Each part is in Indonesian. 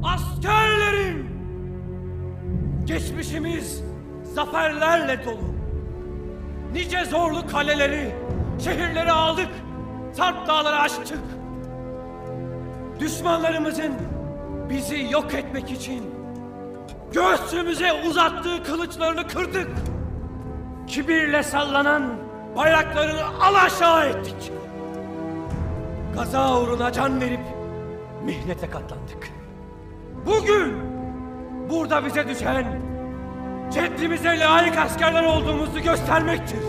Askerlerim! Geçmişimiz zaferlerle dolu. Nice zorlu kaleleri, şehirleri aldık, Sarp dağları aştık. Düşmanlarımızın bizi yok etmek için göğsümüze uzattığı kılıçlarını kırdık. Kibirle sallanan bayraklarını alaşağı ettik. Gaza uğruna can verip mihnete katlandık. Bugün burada bize düşen ceddimize layık askerler olduğumuzu göstermektir.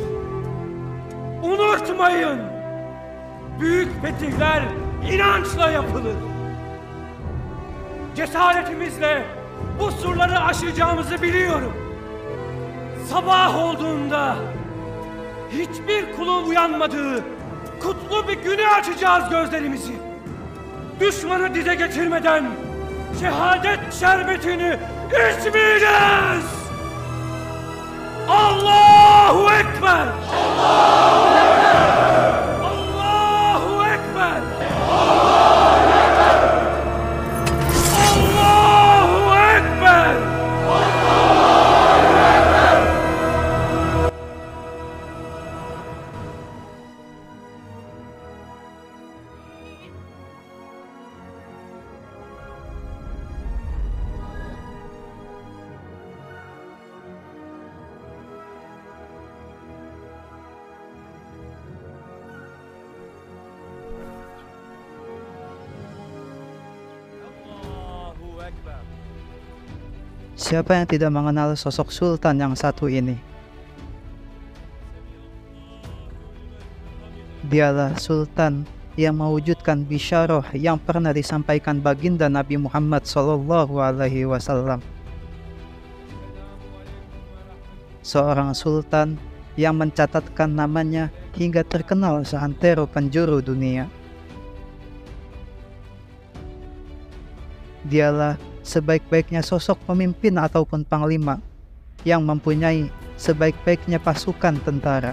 Unutmayın, büyük fetihler inançla yapılır. Cesaretimizle bu surları aşacağımızı biliyorum. Sabah olduğunda hiçbir kulun uyanmadığı kutlu bir güne açacağız gözlerimizi. Düşmanı dize getirmeden şehadet şerbetini içmeyeceğiz. Allahu Ekber! Allahu Ekber! Allahu Ekber! Allahu Ekber! Siapa yang tidak mengenal sosok Sultan yang satu ini? Dialah Sultan yang mewujudkan bisyarah yang pernah disampaikan baginda Nabi Muhammad SAW. Seorang Sultan yang mencatatkan namanya hingga terkenal seantero penjuru dunia. Dialah sebaik-baiknya sosok pemimpin ataupun panglima yang mempunyai sebaik-baiknya pasukan tentara.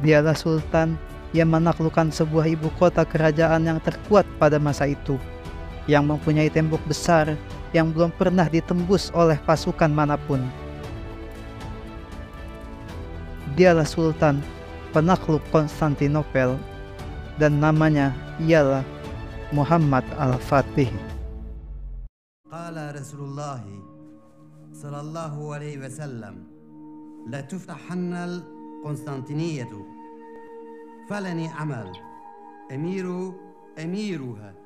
Dialah Sultan yang menaklukkan sebuah ibu kota kerajaan yang terkuat pada masa itu, yang mempunyai tembok besar yang belum pernah ditembus oleh pasukan manapun. Dialah Sultan penakluk Konstantinopel dan namanya ialah Muhammad Al-Fatih. Qala Rasulullah sallallahu alaihi wasallam la tuftahanna al-Konstantiniyatu falani amal emiruha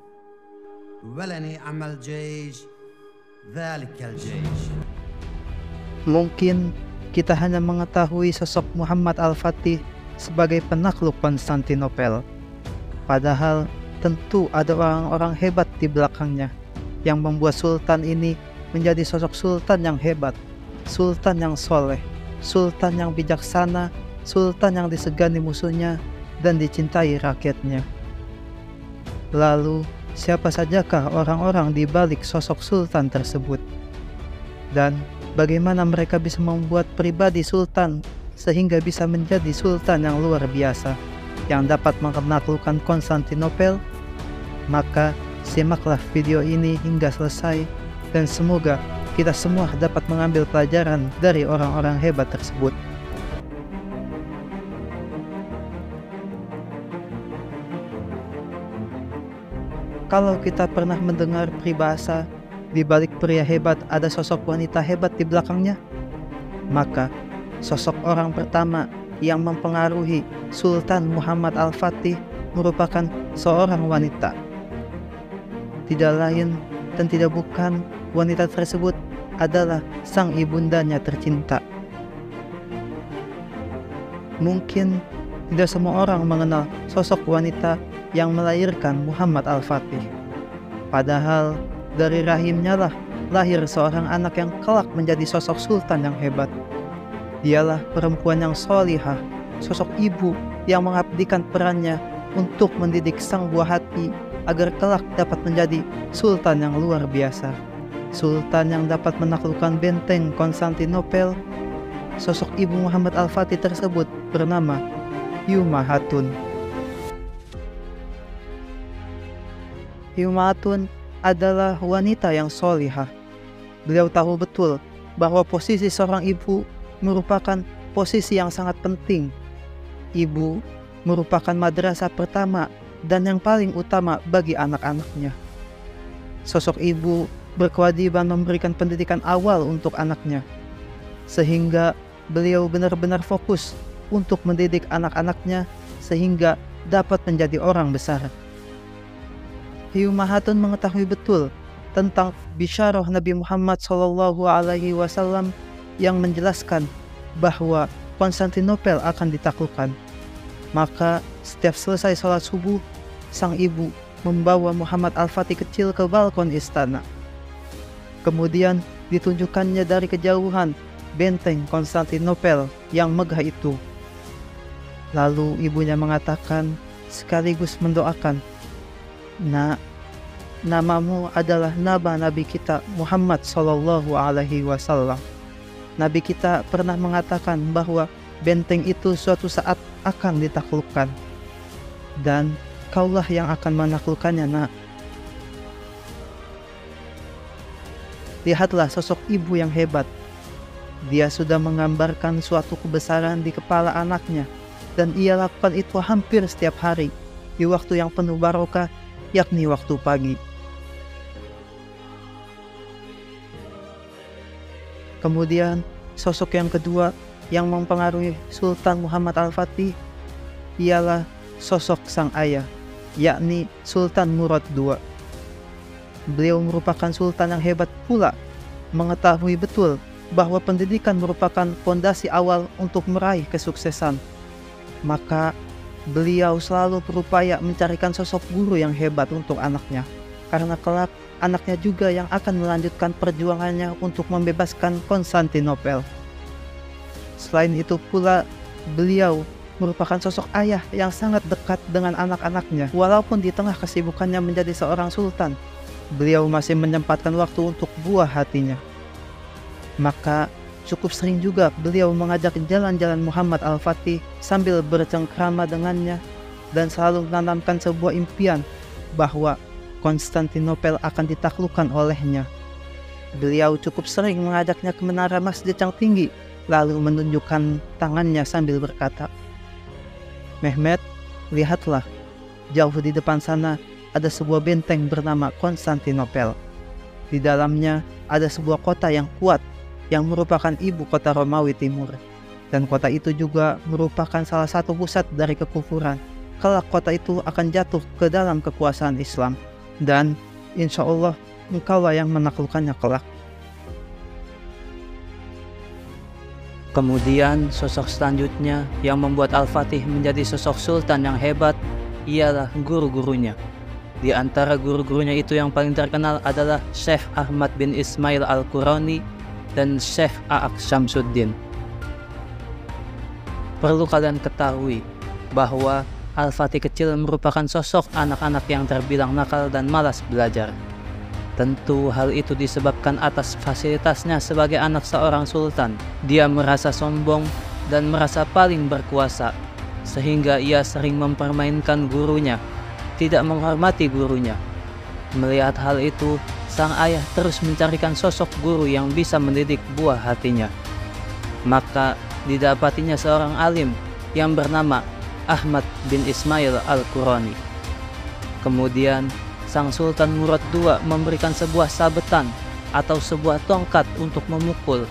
walani amal jaysh dhalika al-jaysh. Mungkin kita hanya mengetahui sosok Muhammad Al-Fatih sebagai penakluk Konstantinopel. Padahal tentu ada orang-orang hebat di belakangnya yang membuat Sultan ini menjadi sosok Sultan yang hebat, Sultan yang soleh, Sultan yang bijaksana, Sultan yang disegani musuhnya dan dicintai rakyatnya. Lalu, siapa sajakah orang-orang di balik sosok Sultan tersebut? Dan bagaimana mereka bisa membuat pribadi Sultan sehingga bisa menjadi Sultan yang luar biasa yang dapat menaklukkan Konstantinopel? Maka simaklah video ini hingga selesai dan semoga kita semua dapat mengambil pelajaran dari orang-orang hebat tersebut. Kalau kita pernah mendengar peribahasa di balik pria hebat ada sosok wanita hebat di belakangnya, maka sosok orang pertama yang mempengaruhi Sultan Muhammad Al-Fatih merupakan seorang wanita. Tidak lain dan tidak bukan, wanita tersebut adalah sang ibundanya tercinta. Mungkin tidak semua orang mengenal sosok wanita yang melahirkan Muhammad Al-Fatih. Padahal dari rahimnya lah lahir seorang anak yang kelak menjadi sosok sultan yang hebat. Dialah perempuan yang solihah, sosok ibu yang mengabdikan perannya untuk mendidik sang buah hati agar kelak dapat menjadi sultan yang luar biasa. Sultan yang dapat menaklukkan benteng Konstantinopel sosok Ibu Muhammad Al-Fatih tersebut bernama Humayatun. Humayatun adalah wanita yang solihah. Beliau tahu betul bahwa posisi seorang ibu merupakan posisi yang sangat penting. Ibu merupakan madrasah pertama dan yang paling utama bagi anak-anaknya. Sosok ibu berkewajiban memberikan pendidikan awal untuk anaknya, sehingga beliau benar-benar fokus untuk mendidik anak-anaknya sehingga dapat menjadi orang besar. Humayatun mengetahui betul tentang bisyarah Nabi Muhammad SAW yang menjelaskan bahwa Konstantinopel akan ditaklukkan. Maka setiap selesai sholat subuh, sang ibu membawa Muhammad Al-Fatih kecil ke balkon istana. Kemudian ditunjukkannya dari kejauhan benteng Konstantinopel yang megah itu. Lalu ibunya mengatakan sekaligus mendoakan, "Nak, namamu adalah nama Nabi kita Muhammad SAW. Nabi kita pernah mengatakan bahwa benteng itu suatu saat akan ditaklukkan, dan kaulah yang akan menaklukkannya, nak." Lihatlah sosok ibu yang hebat. Dia sudah menggambarkan suatu kebesaran di kepala anaknya, dan ia lakukan itu hampir setiap hari di waktu yang penuh barokah, yakni waktu pagi. Kemudian sosok yang kedua yang mempengaruhi Sultan Muhammad Al-Fatih ialah sosok sang ayah, yakni Sultan Murad II. Beliau merupakan sultan yang hebat pula, mengetahui betul bahwa pendidikan merupakan fondasi awal untuk meraih kesuksesan. Maka beliau selalu berupaya mencarikan sosok guru yang hebat untuk anaknya, karena kelak anaknya juga yang akan melanjutkan perjuangannya untuk membebaskan Konstantinopel. Selain itu pula, beliau merupakan sosok ayah yang sangat dekat dengan anak-anaknya. Walaupun di tengah kesibukannya menjadi seorang sultan, beliau masih menyempatkan waktu untuk buah hatinya. Maka cukup sering juga beliau mengajak jalan-jalan Muhammad Al-Fatih sambil bercengkrama dengannya, dan selalu menanamkan sebuah impian bahwa Konstantinopel akan ditaklukkan olehnya. Beliau cukup sering mengajaknya ke menara masjid yang tinggi, lalu menunjukkan tangannya sambil berkata, "Mehmet, lihatlah, jauh di depan sana ada sebuah benteng bernama Konstantinopel. Di dalamnya ada sebuah kota yang kuat yang merupakan ibu kota Romawi Timur. Dan kota itu juga merupakan salah satu pusat dari kekufuran. Kelak kota itu akan jatuh ke dalam kekuasaan Islam. Dan insya Allah engkaulah yang menaklukkannya kelak." Kemudian sosok selanjutnya yang membuat Al-Fatih menjadi sosok sultan yang hebat ialah guru-gurunya. Di antara guru-gurunya itu yang paling terkenal adalah Syekh Ahmad bin Ismail Al-Qurani dan Syekh A'aq Syamsuddin. Perlu kalian ketahui bahwa Al-Fatih kecil merupakan sosok anak-anak yang terbilang nakal dan malas belajar. Tentu hal itu disebabkan atas fasilitasnya sebagai anak seorang sultan. Dia merasa sombong dan merasa paling berkuasa, sehingga ia sering mempermainkan gurunya, tidak menghormati gurunya. Melihat hal itu, sang ayah terus mencarikan sosok guru yang bisa mendidik buah hatinya. Maka didapatinya seorang alim yang bernama Ahmad bin Ismail Al-Qurani. Kemudian sang Sultan Murad II memberikan sebuah sabetan atau sebuah tongkat untuk memukul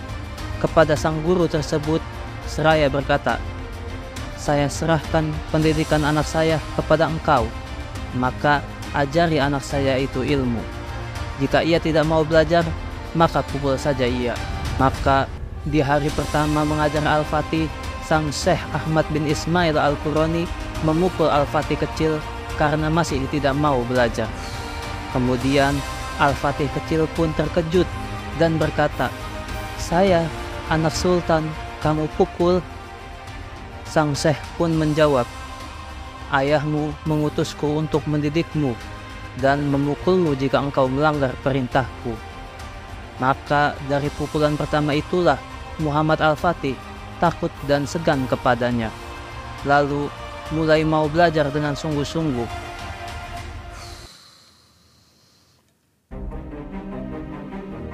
kepada sang guru tersebut, seraya berkata, "Saya serahkan pendidikan anak saya kepada engkau, maka ajari anak saya itu ilmu. Jika ia tidak mau belajar, maka pukul saja ia." Maka di hari pertama mengajar Al-Fatih, sang Syekh Ahmad bin Ismail Al-Qurani memukul Al-Fatih kecil karena masih tidak mau belajar. Kemudian Al-Fatih kecil pun terkejut dan berkata, "Saya anak sultan, kamu pukul?" Sang Syekh pun menjawab, "Ayahmu mengutusku untuk mendidikmu dan memukulmu jika engkau melanggar perintahku." Maka dari pukulan pertama itulah Muhammad Al-Fatih takut dan segan kepadanya. Lalu mulai mau belajar dengan sungguh-sungguh.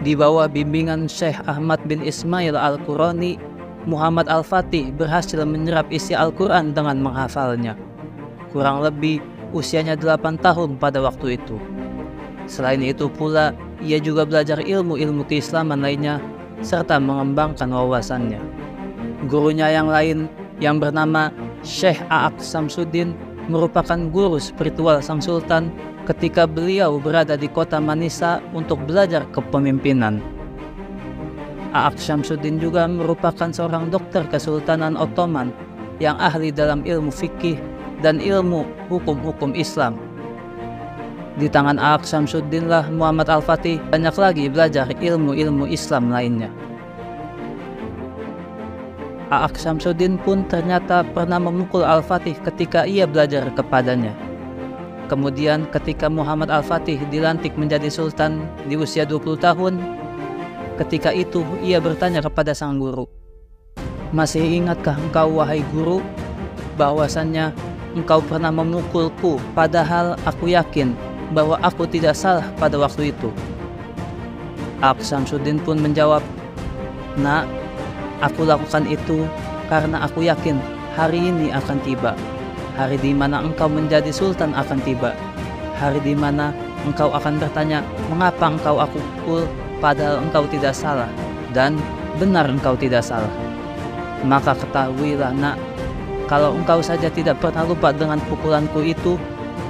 Di bawah bimbingan Syekh Ahmad bin Ismail Al-Qurani, Muhammad Al-Fatih berhasil menyerap isi Al-Quran dengan menghafalnya. Kurang lebih usianya 8 tahun pada waktu itu. Selain itu pula, ia juga belajar ilmu-ilmu keislaman lainnya serta mengembangkan wawasannya. Gurunya yang lain yang bernama Syekh A'aq Samsuddin merupakan guru spiritual Sang Sultan ketika beliau berada di kota Manisa untuk belajar kepemimpinan. A'aq Samsuddin juga merupakan seorang dokter Kesultanan Ottoman yang ahli dalam ilmu fikih dan ilmu hukum-hukum Islam. Di tangan A'aq Samsuddin lah Muhammad Al-Fatih banyak lagi belajar ilmu-ilmu Islam lainnya. A'aq Samsuddin pun ternyata pernah memukul Al-Fatih ketika ia belajar kepadanya. Kemudian ketika Muhammad Al-Fatih dilantik menjadi sultan di usia 20 tahun, ketika itu ia bertanya kepada sang guru, "Masih ingatkah engkau wahai guru, bahwasannya engkau pernah memukulku padahal aku yakin bahwa aku tidak salah pada waktu itu?" A'aq Samsuddin pun menjawab, "Nak, aku lakukan itu karena aku yakin hari ini akan tiba. Hari di mana engkau menjadi sultan akan tiba. Hari di mana engkau akan bertanya, mengapa engkau aku pukul padahal engkau tidak salah, dan benar engkau tidak salah. Maka ketahuilah nak, kalau engkau saja tidak pernah lupa dengan pukulanku itu,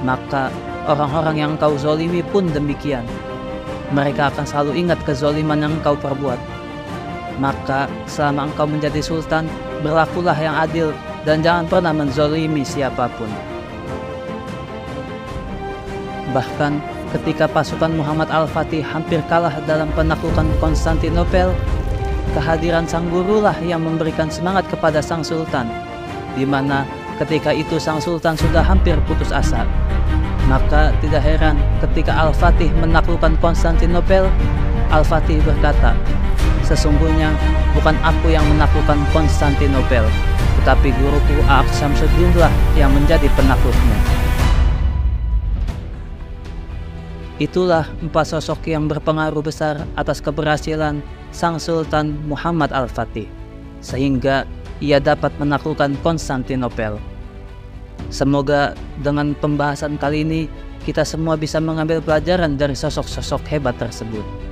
maka orang-orang yang engkau zolimi pun demikian. Mereka akan selalu ingat kezoliman yang engkau perbuat. Maka selama engkau menjadi sultan, berlakulah yang adil dan jangan pernah menzolimi siapapun." Bahkan ketika pasukan Muhammad Al-Fatih hampir kalah dalam penaklukan Konstantinopel, kehadiran sang guru lah yang memberikan semangat kepada sang sultan, di mana ketika itu sang sultan sudah hampir putus asa. Maka tidak heran ketika Al-Fatih menaklukkan Konstantinopel, Al-Fatih berkata, "Sesungguhnya bukan aku yang menaklukkan Konstantinopel, tetapi guruku A'aq Samsuddin lah yang menjadi penakluknya." Itulah 4 sosok yang berpengaruh besar atas keberhasilan Sang Sultan Muhammad Al-Fatih, sehingga ia dapat menaklukkan Konstantinopel. Semoga dengan pembahasan kali ini kita semua bisa mengambil pelajaran dari sosok-sosok hebat tersebut.